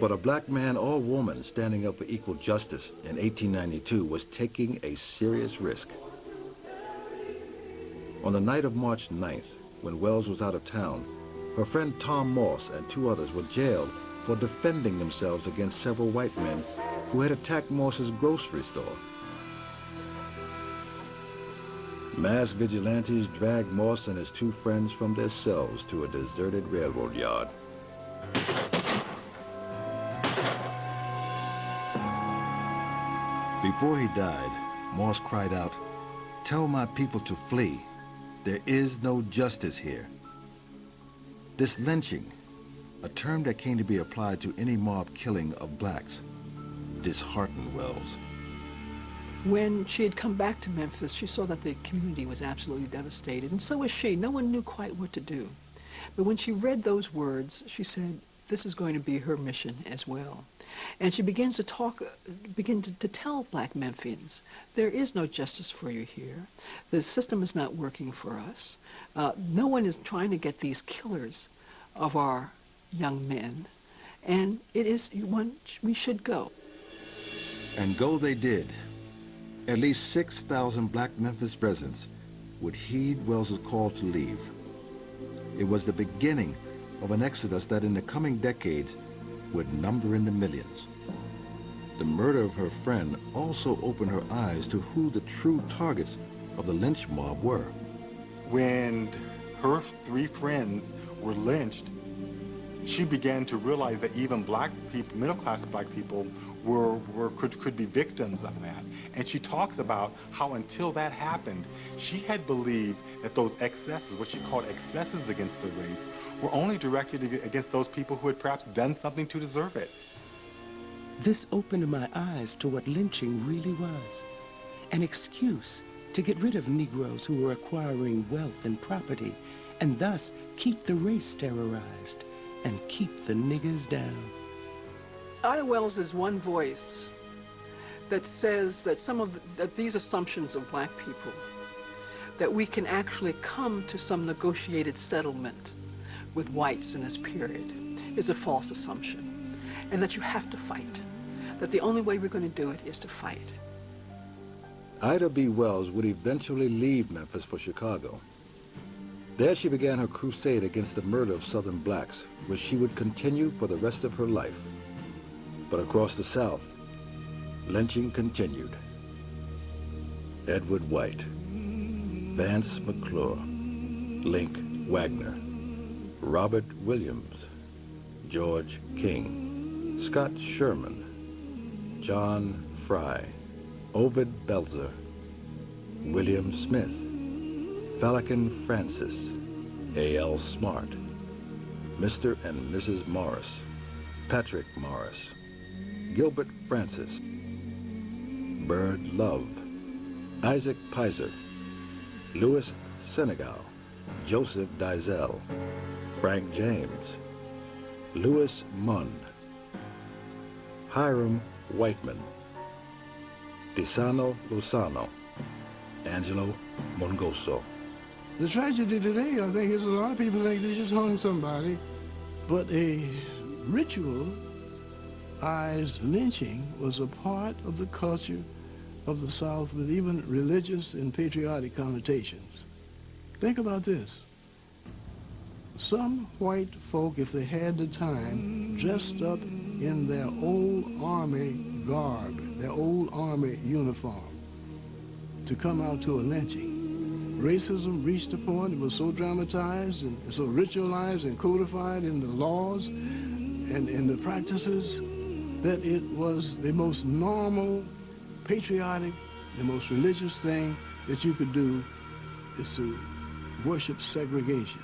But a black man or woman standing up for equal justice in 1892 was taking a serious risk. On the night of March 9th, when Wells was out of town, her friend Tom Moss and 2 others were jailed for defending themselves against several white men who had attacked Moss's grocery store. Masked vigilantes dragged Moss and his 2 friends from their cells to a deserted railroad yard. Before he died, Moss cried out, "Tell my people to flee. There is no justice here." This lynching, a term that came to be applied to any mob killing of blacks, disheartened Wells. When she had come back to Memphis, she saw that the community was absolutely devastated, and so was she. No one knew quite what to do. But when she read those words, she said, this is going to be her mission as well. And she begins to tell black Memphians, there is no justice for you here. The system is not working for us. No one is trying to get these killers of our young men. And it is one we should go. And go they did. At least 6,000 black Memphis residents would heed Wells's call to leave. It was the beginning of an exodus that in the coming decades would number in the millions. The murder of her friend also opened her eyes to who the true targets of the lynch mob were. When her 3 friends were lynched, she began to realize that even black people, middle-class black people, could be victims of that. And she talks about how until that happened, she had believed that those excesses, what she called excesses against the race, were only directed against those people who had perhaps done something to deserve it. This opened my eyes to what lynching really was. An excuse to get rid of Negroes who were acquiring wealth and property, and thus keep the race terrorized and keep the niggers down. Ida Wells is one voice that says that that these assumptions of black people, that we can actually come to some negotiated settlement with whites in this period, is a false assumption, and that you have to fight, that the only way we're going to do it is to fight. Ida B. Wells would eventually leave Memphis for Chicago. There she began her crusade against the murder of Southern blacks, which she would continue for the rest of her life. But across the South, lynching continued. Edward White, Vance McClure, Link Wagner, Robert Williams, George King, Scott Sherman, John Fry, Obed Belzer, William Smith, Falcon Francis, A.L. Smart, Mr. and Mrs. Morris, Patrick Morris, Gilbert Francis, Bird Love, Isaac Pizer, Louis Senegal, Joseph Dizell, Frank James, Louis Munn, Hiram Whiteman, Desano Lozano, Angelo Mongoso. The tragedy today, I think, is a lot of people think they just hung somebody, but a ritualized lynching was a part of the culture of the South with even religious and patriotic connotations. Think about this. Some white folk, if they had the time, dressed up in their old army garb, their old army uniform, to come out to a lynching. Racism reached a point, it was so dramatized and so ritualized and codified in the laws and in the practices that it was the most normal, patriotic, the most religious thing that you could do is to worship segregation.